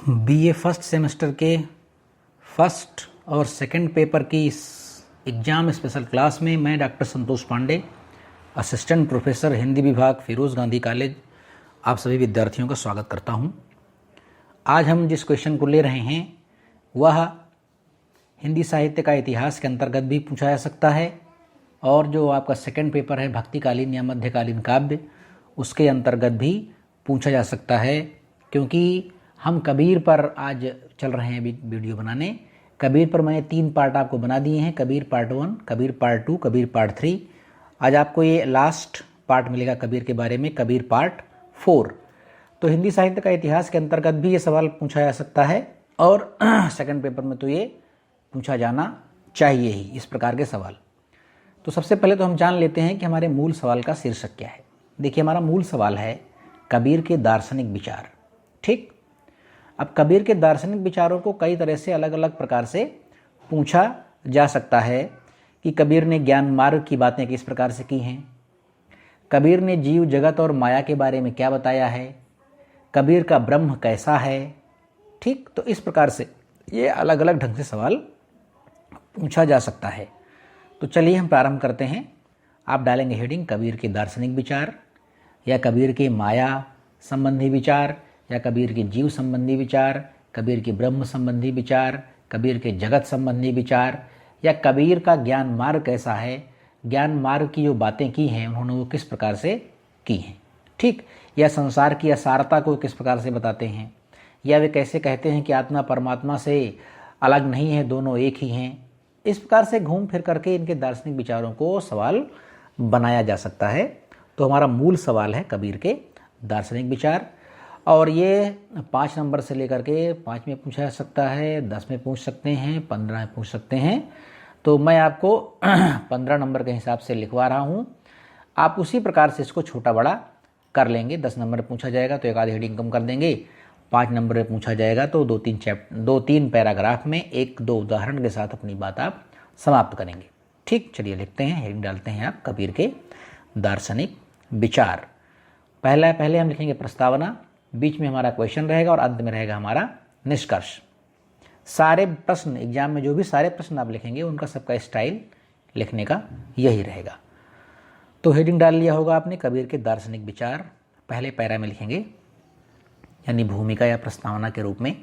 BA first semester के first और second paper की इस एग्ज़ाम स्पेशल क्लास में मैं doctor Santosh Pandey, assistant professor Hindi विभाग, फिरोज़ गांधी कॉलेज, आप सभी विद्यार्थियों का स्वागत करता हूं। आज हम जिस क्वेश्चन को ले रहे हैं वह हिंदी साहित्य का इतिहास के अंतर्गत भी पूछा जा सकता है और जो आपका सेकंड पेपर है भक्तिकालीन या मध्यकालीन काव्य, उसके अंतर्गत भी पूछा जा सकता है। क्योंकि हम कबीर पर आज चल रहे हैं वीडियो बनाने। कबीर पर मैंने 3 पार्ट आपको बना दिए हैं, Kabir part 1, Kabir part 2, Kabir part 3। आज आपको ये लास्ट पार्ट मिलेगा कबीर के बारे में, कबीर पार्ट 4। तो हिंदी साहित्य का इतिहास के अंतर्गत भी ये सवाल पूछा जा सकता है और सेकंड पेपर में तो ये पूछा जाना चाहिए ही इस प्रकार के सवाल। तो सबसे पहले तो हम जान लेते हैं कि हमारे मूल सवाल का शीर्षक क्या है। देखिए, हमारा मूल सवाल है कबीर के दार्शनिक विचार। ठीक, अब कबीर के दार्शनिक विचारों को कई तरह से अलग अलग प्रकार से पूछा जा सकता है कि कबीर ने ज्ञान मार्ग की बातें किस प्रकार से की हैं, कबीर ने जीव जगत और माया के बारे में क्या बताया है, कबीर का ब्रह्म कैसा है। ठीक, तो इस प्रकार से ये अलग अलग ढंग से सवाल पूछा जा सकता है। तो चलिए हम प्रारंभ करते हैं। आप डालेंगे हेडिंग कबीर के दार्शनिक विचार, या कबीर के माया संबंधी विचार, या कबीर के जीव संबंधी विचार, कबीर के ब्रह्म संबंधी विचार, कबीर के जगत संबंधी विचार, या कबीर का ज्ञान मार्ग कैसा है, ज्ञान मार्ग की जो बातें की हैं उन्होंने वो किस प्रकार से की हैं। ठीक, या संसार की असारता को किस प्रकार से बताते हैं, या वे कैसे कहते हैं कि आत्मा परमात्मा से अलग नहीं है, दोनों एक ही हैं। इस प्रकार से घूम फिर करके इनके दार्शनिक विचारों को सवाल बनाया जा सकता है। तो हमारा मूल सवाल है कबीर के दार्शनिक विचार, और ये 5 नंबर से लेकर के 5 में पूछा जा सकता है, 10 में पूछ सकते हैं, 15 में पूछ सकते हैं। तो मैं आपको 15 नंबर के हिसाब से लिखवा रहा हूँ। आप उसी प्रकार से इसको छोटा बड़ा कर लेंगे। 10 नंबर में पूछा जाएगा तो एक आधी हेडिंग कम कर देंगे, 5 नंबर में पूछा जाएगा तो 2-3 पैराग्राफ में 1-2 उदाहरण के साथ अपनी बात आप समाप्त करेंगे। ठीक, चलिए लिखते हैं, हेडिंग डालते हैं आप कबीर के दार्शनिक विचार। पहले हम लिखेंगे प्रस्तावना, बीच में हमारा क्वेश्चन रहेगा और अंत में रहेगा हमारा निष्कर्ष। सारे प्रश्न एग्जाम में जो भी सारे प्रश्न आप लिखेंगे उनका सबका स्टाइल लिखने का यही रहेगा। तो हेडिंग डाल लिया होगा आपने कबीर के दार्शनिक विचार। पहले पैरा में लिखेंगे यानी भूमिका या प्रस्तावना के रूप में,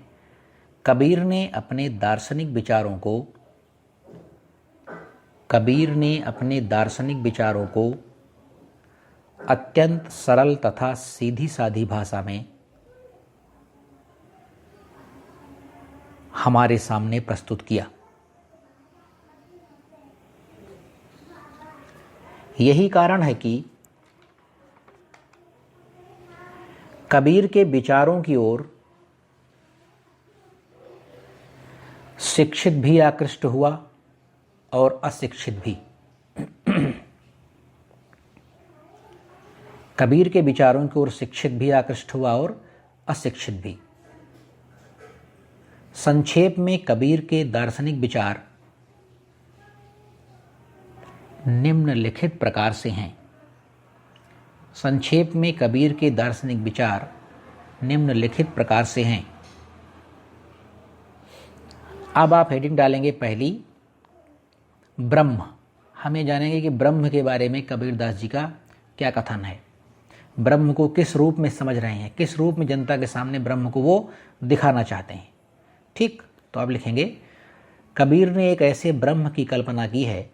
कबीर ने अपने दार्शनिक विचारों को अत्यंत सरल तथा सीधी सादी भाषा में हमारे सामने प्रस्तुत किया। यही कारण है कि कबीर के विचारों की ओर शिक्षित भी आकृष्ट हुआ और अशिक्षित भी। कबीर के विचारों की ओर शिक्षित भी आकृष्ट हुआ और अशिक्षित भी। संक्षेप में कबीर के दार्शनिक विचार निम्नलिखित प्रकार से हैं। संक्षेप में कबीर के दार्शनिक विचार निम्नलिखित प्रकार से हैं। अब आप हेडिंग डालेंगे पहली, ब्रह्म। हम ये जानेंगे कि ब्रह्म के बारे में कबीरदास जी का क्या कथन है, ब्रह्म को किस रूप में समझ रहे हैं, किस रूप में जनता के सामने ब्रह्म को वो दिखाना चाहते हैं। ठीक, तो आप लिखेंगे कबीर ने एक ऐसे ब्रह्म की कल्पना की है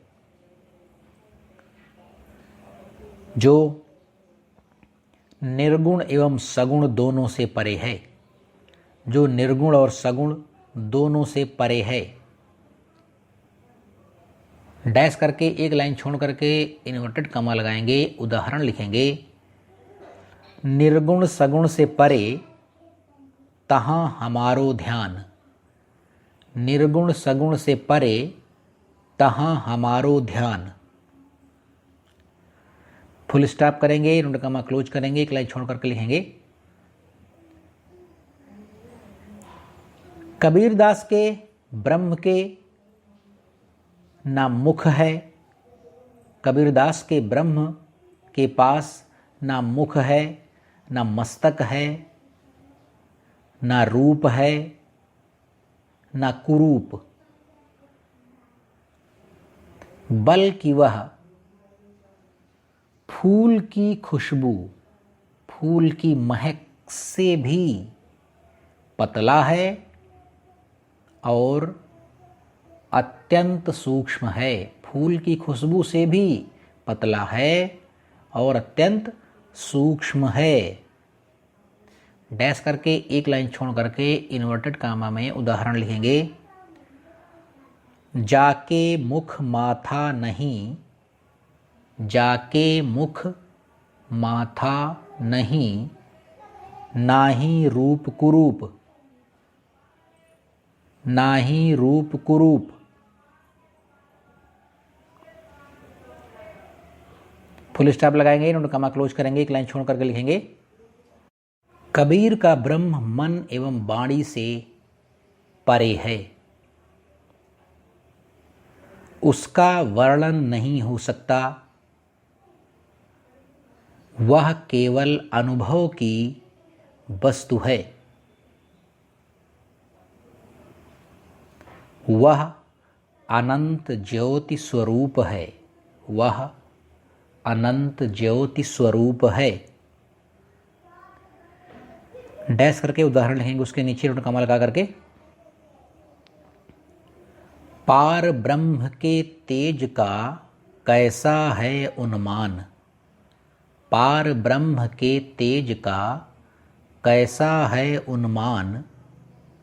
जो निर्गुण एवं सगुण दोनों से परे है, जो निर्गुण और सगुण दोनों से परे है। डैश करके एक लाइन छोड़ करके इन्वर्टेड कॉमा लगाएंगे, उदाहरण लिखेंगे, निर्गुण सगुण से परे तहां हमारो ध्यान, निर्गुण सगुण से परे तहां हमारो ध्यान। फुल स्टॉप करेंगे, इन्वर्टेड कॉमा क्लोज करेंगे, एक लाइन छोड़ करके लिखेंगे, कबीरदास के ब्रह्म के ना मुख है, कबीरदास के ब्रह्म के पास ना मुख है, ना मस्तक है, ना रूप है ना कुरूप, बल्कि वह फूल की खुशबू, फूल की महक से भी पतला है और अत्यंत सूक्ष्म है। फूल की खुशबू से भी पतला है और अत्यंत सूक्ष्म है। डैश करके एक लाइन छोड़ करके इन्वर्टेड कामा में उदाहरण लिखेंगे। जाके मुख माथा नहीं, जाके मुख माथा नहीं, नाही रूप कुरूप, नाही रूप कुरूप। फुल स्टॉप लगाएंगे, नोट कमा क्लोज करेंगे, एक लाइन छोड़ करके लिखेंगे। कबीर का ब्रह्म मन एवं वाणी से परे है, उसका वर्णन नहीं हो सकता, वह केवल अनुभव की वस्तु है। वह अनंत ज्योति स्वरूप है, वह अनंत ज्योति स्वरूप है। डैश करके उदाहरण लिखेंगे, उसके नीचे नोट कमा लगा करके। पार ब्रह्म के तेज का कैसा है उन्मान, पार ब्रह्म के तेज का कैसा है उन्मान।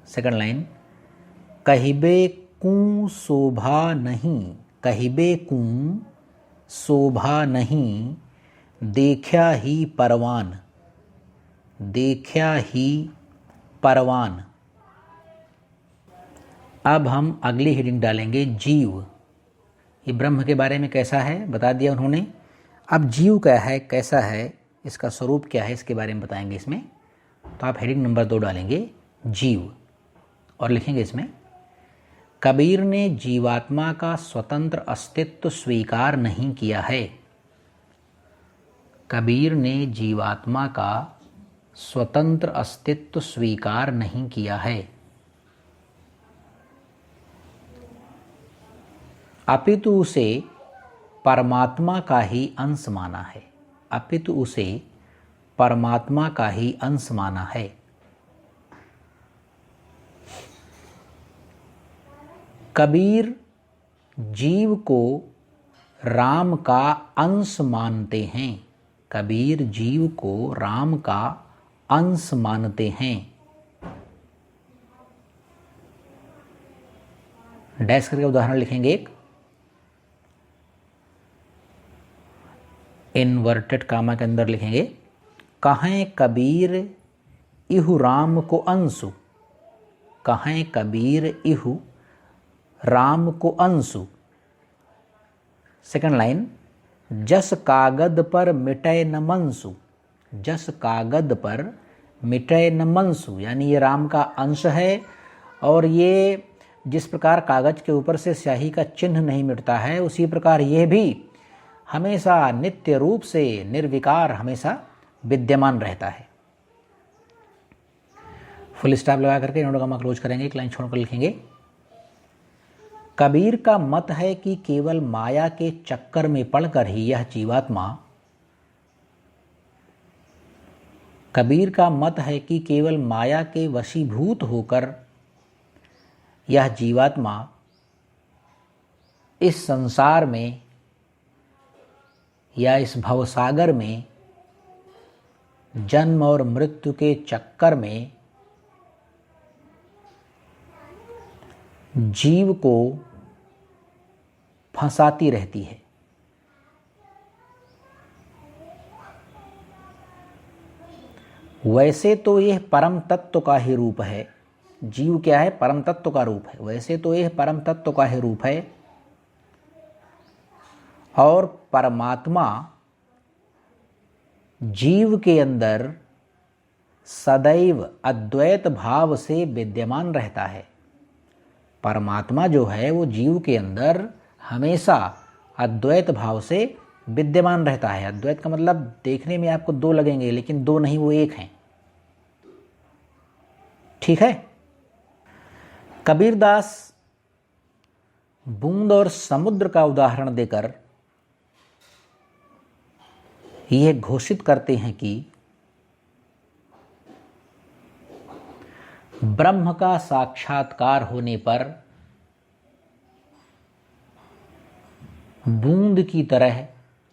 सेकंड लाइन, कहिबे कूं शोभा नहीं, कहिबे कूं शोभा नहीं, देखा ही परवान, देखा ही परवान। अब हम अगली हेडिंग डालेंगे, जीव। ये ब्रह्म के बारे में कैसा है बता दिया उन्होंने। अब जीव क्या है, कैसा है, इसका स्वरूप क्या है, इसके बारे में बताएंगे इसमें। तो आप हेडिंग नंबर 2 डालेंगे, जीव, और लिखेंगे इसमें, कबीर ने जीवात्मा का स्वतंत्र अस्तित्व स्वीकार नहीं किया है। कबीर ने जीवात्मा का स्वतंत्र अस्तित्व स्वीकार नहीं किया है, अपितु उसे परमात्मा का ही अंश माना है, अपितु उसे परमात्मा का ही अंश माना है। कबीर जीव को राम का अंश मानते हैं, कबीर जीव को राम का अंश मानते हैं। डैश करके उदाहरण लिखेंगे एक, इनवर्टेड कामा के अंदर लिखेंगे, कहें कबीर इहु राम को अंशु, कहें कबीर इहु राम को अंशु। सेकंड लाइन, जस कागद पर मिटे न मनसु, जस कागद पर मिटे न मनसु, यानी ये राम का अंश है, और ये जिस प्रकार कागज के ऊपर से स्याही का चिन्ह नहीं मिटता है, उसी प्रकार ये भी हमेशा नित्य रूप से निर्विकार हमेशा विद्यमान रहता है। फुल स्टॉप लगा करके नोट कॉमा क्लोज करेंगे, एक लाइन छोड़कर लिखेंगे, कबीर का मत है कि केवल माया के चक्कर में पड़कर ही यह जीवात्मा, कबीर का मत है कि केवल माया के वशीभूत होकर यह जीवात्मा इस संसार में या इस भवसागर में जन्म और मृत्यु के चक्कर में जीव को फंसाती रहती है। वैसे तो यह परम तत्व का ही रूप है, जीव क्या है, परम तत्व का रूप है, वैसे तो यह परम तत्व का ही रूप है, और परमात्मा जीव के अंदर सदैव अद्वैत भाव से विद्यमान रहता है। परमात्मा जो है वो जीव के अंदर हमेशा अद्वैत भाव से विद्यमान रहता है। अद्वैत का मतलब देखने में आपको दो लगेंगे, लेकिन दो नहीं, वो एक हैं। ठीक है। कबीरदास बूंद और समुद्र का उदाहरण देकर यह घोषित करते हैं कि ब्रह्म का साक्षात्कार होने पर बूंद की तरह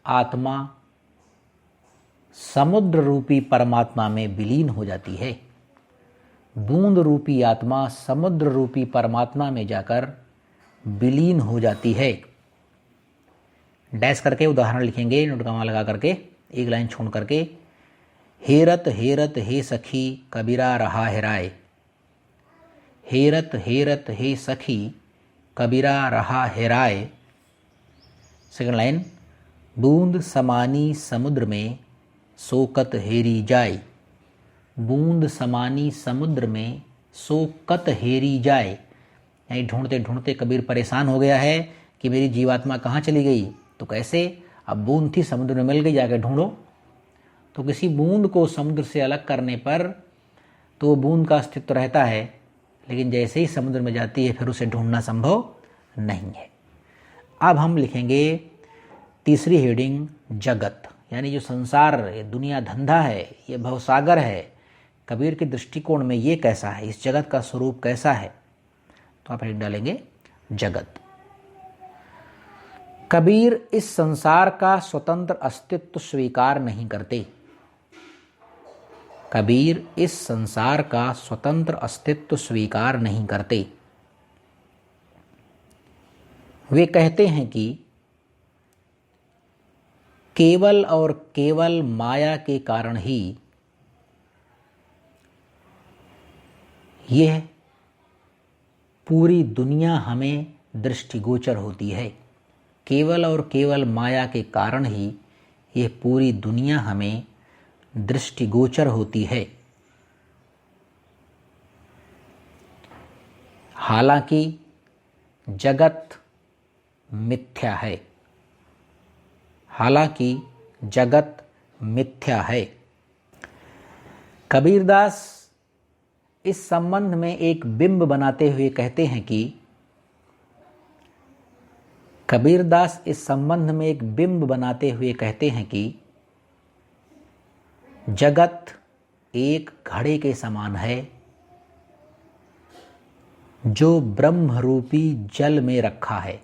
आत्मा समुद्र रूपी परमात्मा में विलीन हो जाती है। बूंद रूपी आत्मा समुद्र रूपी परमात्मा में जाकर विलीन हो जाती है। डैश करके उदाहरण लिखेंगे, नोटकमा लगा करके, एक लाइन छोड़ करके। हेरत हेरत हे सखी कबीरा रहा हेराए। हेरत हेरत हे सखी कबीरा रहा हेराए। सेकंड लाइन, बूंद समानी समुद्र में सोकत हेरी जाए। बूंद समानी समुद्र में सोकत हेरी जाए, यानी ढूंढते ढूंढते कबीर परेशान हो गया है कि मेरी जीवात्मा कहाँ चली गई। तो कैसे, अब बूंद थी समुद्र में मिल गई, जाकर ढूंढो। तो किसी बूंद को समुद्र से अलग करने पर तो वो बूंद का अस्तित्व रहता है, लेकिन जैसे ही समुद्र में जाती है फिर उसे ढूंढना संभव नहीं है। अब हम लिखेंगे तीसरी हेडिंग, जगत, यानी जो संसार, ये दुनिया धंधा है, ये भवसागर है, कबीर के दृष्टिकोण में ये कैसा है, इस जगत का स्वरूप कैसा है। तो आप हेडिंग डालेंगे जगत। कबीर इस संसार का स्वतंत्र अस्तित्व स्वीकार नहीं करते। कबीर इस संसार का स्वतंत्र अस्तित्व स्वीकार नहीं करते। वे कहते हैं कि केवल और केवल माया के कारण ही यह पूरी दुनिया हमें दृष्टिगोचर होती है। केवल और केवल माया के कारण ही यह पूरी दुनिया हमें दृष्टिगोचर होती है। हालांकि जगत मिथ्या है। हालांकि जगत मिथ्या है। कबीरदास इस संबंध में एक बिंब बनाते हुए कहते हैं कि कबीरदास इस संबंध में एक बिंब बनाते हुए कहते हैं कि जगत एक घड़े के समान है जो ब्रह्म रूपी जल में रखा है,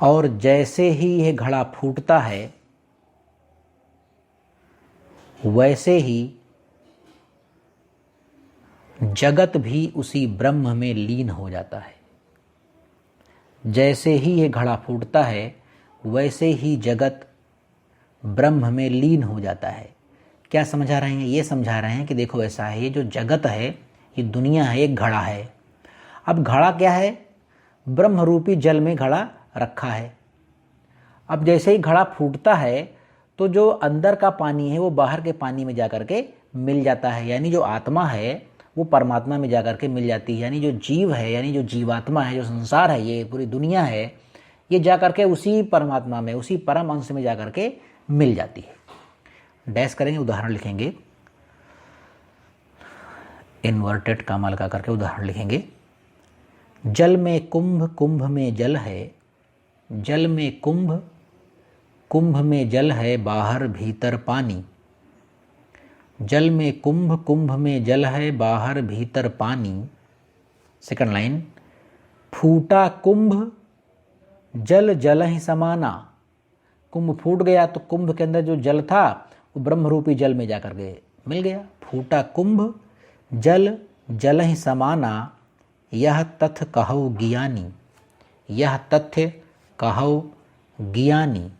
और जैसे ही यह घड़ा फूटता है वैसे ही जगत भी उसी ब्रह्म में लीन हो जाता है। जैसे ही यह घड़ा फूटता है वैसे ही जगत ब्रह्म में लीन हो जाता है। क्या समझा रहे हैं? ये समझा रहे हैं कि देखो ऐसा है, ये जो जगत है, ये दुनिया है, एक घड़ा है। अब घड़ा क्या है? ब्रह्म रूपी जल में घड़ा रखा है। अब जैसे ही घड़ा फूटता है तो जो अंदर का पानी है वो बाहर के पानी में जाकर के मिल जाता है, यानी जो आत्मा है वो परमात्मा में जाकर के मिल जाती है। यानी जो जीव है, यानी जो जीवात्मा है, जो संसार है, ये पूरी दुनिया है, ये जाकर के उसी परमात्मा में, उसी परम अंश में जाकर के मिल जाती है। डैश करेंगे, उदाहरण लिखेंगे, इन्वर्टेड कामा लगा करके उदाहरण लिखेंगे। जल में कुंभ, कुंभ में जल है। जल में कुंभ, कुंभ में जल है, बाहर भीतर पानी। जल में कुंभ, कुंभ में जल है, बाहर भीतर पानी। सेकंड लाइन, फूटा कुंभ जल जल ही समाना। कुंभ फूट गया तो कुंभ के अंदर जो जल था वो ब्रह्म रूपी जल में जाकर के मिल गया। फूटा कुंभ जल जल ही समाना, यह तथ्य कहो ज्ञानी। यह तथ्य कहो ज्ञानी।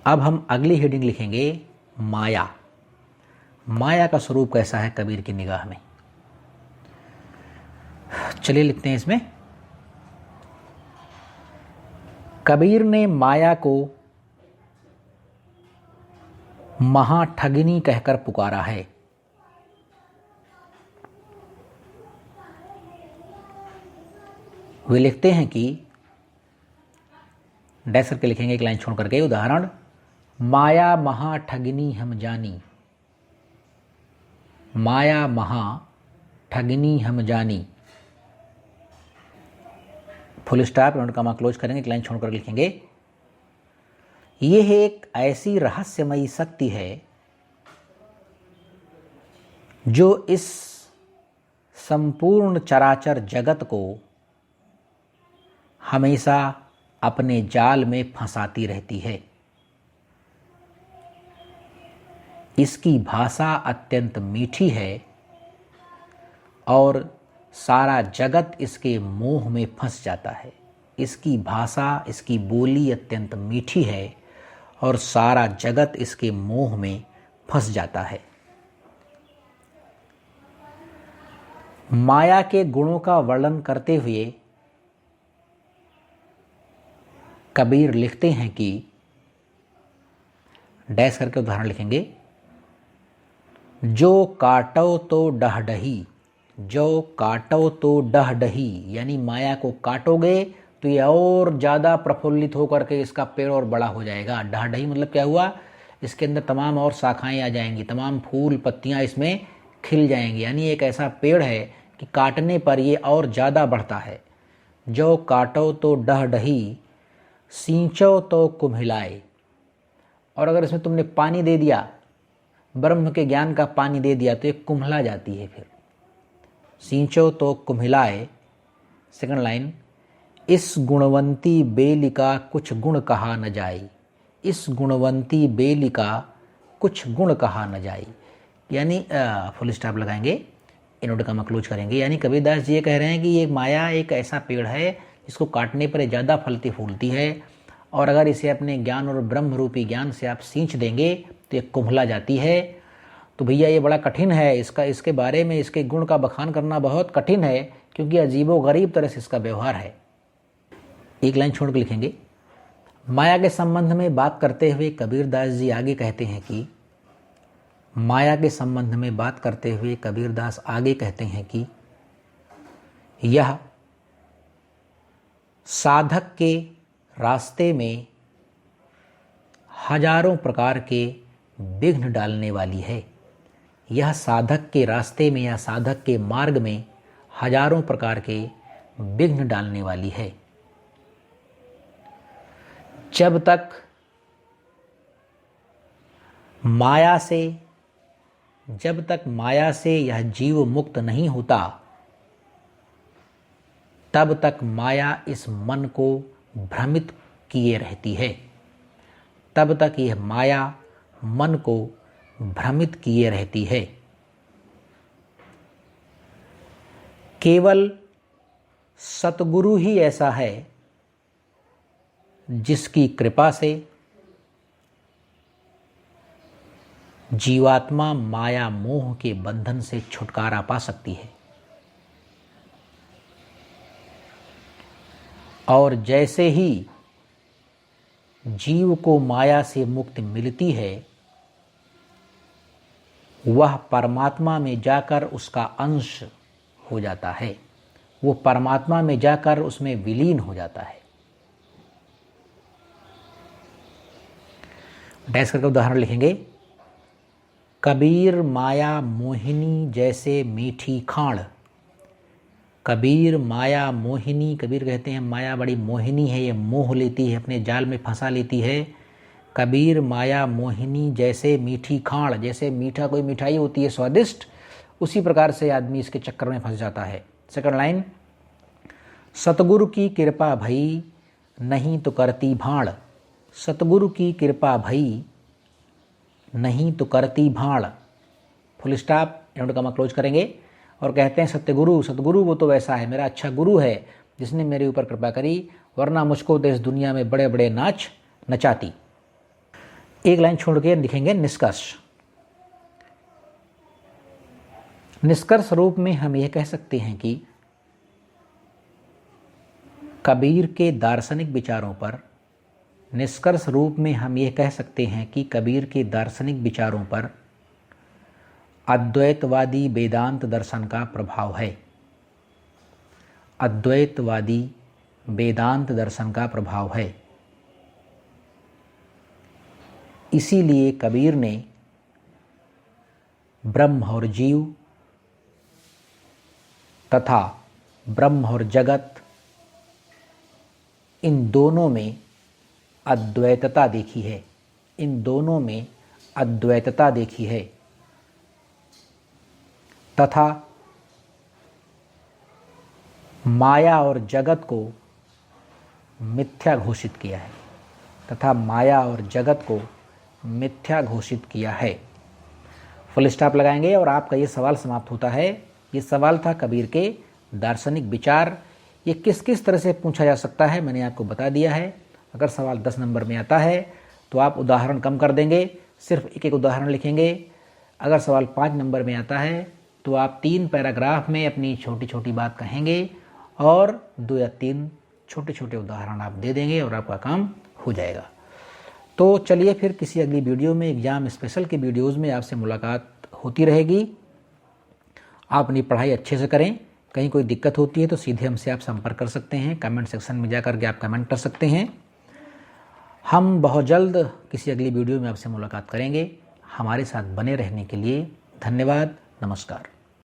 अब हम अगली हेडिंग लिखेंगे, माया। माया का स्वरूप कैसा है कबीर की निगाह में? चलिए लिखते हैं इसमें। कबीर ने माया को महाठगिनी कहकर पुकारा है। वे लिखते हैं कि, डैश करके लिखेंगे एक लाइन छोड़ करके, उदाहरण, माया महा ठगिनी हम जानी, माया महा ठगिनी हम जानी। Full stop inverted comma close करेंगे, एक लाइन छोड़कर लिखेंगे, यह एक ऐसी रहस्यमयी शक्ति है जो इस संपूर्ण चराचर जगत को हमेशा अपने जाल में फंसाती रहती है। इसकी भाषा अत्यंत मीठी है और सारा जगत इसके मोह में फंस जाता है। इसकी भाषा, इसकी बोली अत्यंत मीठी है और सारा जगत इसके मोह में फंस जाता है। माया के गुणों का वर्णन करते हुए कबीर लिखते हैं कि, डैश करके उदाहरण लिखेंगे, जो काटो तो डहडही, जो काटो तो डहडही, यानी माया को काटोगे तो ये और ज़्यादा प्रफुल्लित होकर के इसका पेड़ और बड़ा हो जाएगा। डहडही मतलब क्या हुआ, इसके अंदर तमाम और शाखाएं आ जाएंगी, तमाम फूल पत्तियां इसमें खिल जाएंगी, यानी एक ऐसा पेड़ है कि काटने पर ये और ज़्यादा बढ़ता है। जो काटो तो डहडही, सींचो तो कुम्हिलाए, और अगर इसमें तुमने पानी दे दिया, ब्रह्म के ज्ञान का पानी दे दिया, तो ये कुम्हला जाती है। फिर सींचो तो कुम्हिलाए। सेकंड लाइन, इस गुणवंती बेली का कुछ गुण कहा न जाए, इस गुणवंती बेली का कुछ गुण कहा न जाए, यानी फुल स्टॉप लगाएंगे, इन्वर्टेड कॉमा क्लोज करेंगे। यानी कबीरदास जी ये कह रहे हैं कि ये माया एक ऐसा पेड़ है जिसको काटने पर ज़्यादा फलती फूलती है, और अगर इसे अपने ज्ञान और ब्रह्म रूपी ज्ञान से आप सींच देंगे तो ये कुम्हला जाती है। तो भैया ये बड़ा कठिन है, इसके बारे में इसके गुण का बखान करना बहुत कठिन है, क्योंकि अजीबो गरीब तरह से इसका व्यवहार है। एक लाइन छोड़ के लिखेंगे, माया के संबंध में बात करते हुए कबीरदास जी आगे कहते हैं कि, माया के संबंध में बात करते हुए कबीरदास आगे कहते हैं कि यह साधक के रास्ते में हजारों प्रकार के विघ्न डालने वाली है। यह साधक के रास्ते में या साधक के मार्ग में हजारों प्रकार के विघ्न डालने वाली है। जब तक माया से यह जीव मुक्त नहीं होता, तब तक माया इस मन को भ्रमित किए रहती है, तब तक यह माया मन को भ्रमित किए रहती है। केवल सतगुरु ही ऐसा है जिसकी कृपा से जीवात्मा माया मोह के बंधन से छुटकारा पा सकती है। और जैसे ही जीव को माया से मुक्ति मिलती है, वह परमात्मा में जाकर उसका अंश हो जाता है, वो परमात्मा में जाकर उसमें विलीन हो जाता है। डैश करके उदाहरण लिखेंगे, कबीर माया मोहिनी जैसे मीठी खाण, कबीर माया मोहिनी, कबीर कहते हैं माया बड़ी मोहिनी है, ये मोह लेती है, अपने जाल में फंसा लेती है। कबीर माया मोहिनी जैसे मीठी खाण, जैसे मीठा कोई मिठाई होती है स्वादिष्ट, उसी प्रकार से आदमी इसके चक्कर में फंस जाता है। सेकंड लाइन, सतगुरु की कृपा भई नहीं तो करती भाण, सतगुरु की कृपा भई नहीं तो करती भाण। Full stop, inverted comma close करेंगे और कहते हैं सत्यगुरु, सतगुरु वो तो वैसा है, मेरा अच्छा गुरु है जिसने मेरे ऊपर कृपा करी, वरना मुझको तो इस दुनिया में बड़े बड़े नाच नचाती। एक लाइन छोड़ के लिखेंगे निष्कर्ष। निष्कर्ष रूप में हम यह कह सकते हैं कि कबीर के दार्शनिक विचारों पर, निष्कर्ष रूप में हम यह कह सकते हैं कि कबीर के दार्शनिक विचारों पर अद्वैतवादी वेदांत दर्शन का प्रभाव है, अद्वैतवादी वेदांत दर्शन का प्रभाव है। इसीलिए कबीर ने ब्रह्म और जीव तथा ब्रह्म और जगत, इन दोनों में अद्वैतता देखी है, इन दोनों में अद्वैतता देखी है तथा माया और जगत को मिथ्या घोषित किया है, तथा माया और जगत को मिथ्या घोषित किया है। फुल स्टॉप लगाएंगे और आपका ये सवाल समाप्त होता है। ये सवाल था कबीर के दार्शनिक विचार। ये किस किस तरह से पूछा जा सकता है मैंने आपको बता दिया है। अगर सवाल 10 नंबर में आता है तो आप उदाहरण कम कर देंगे, सिर्फ एक एक उदाहरण लिखेंगे। अगर सवाल 5 नंबर में आता है तो आप 3 पैराग्राफ में अपनी छोटी छोटी बात कहेंगे और 2 या 3 छोटे छोटे उदाहरण आप दे देंगे और आपका काम हो जाएगा। तो चलिए फिर किसी अगली वीडियो में, एग्ज़ाम स्पेशल के वीडियोज़ में आपसे मुलाकात होती रहेगी। आप अपनी पढ़ाई अच्छे से करें। कहीं कोई दिक्कत होती है तो सीधे हमसे आप संपर्क कर सकते हैं, कमेंट सेक्शन में जाकर के आप कमेंट कर सकते हैं। हम बहुत जल्द किसी अगली वीडियो में आपसे मुलाकात करेंगे। हमारे साथ बने रहने के लिए धन्यवाद। नमस्कार।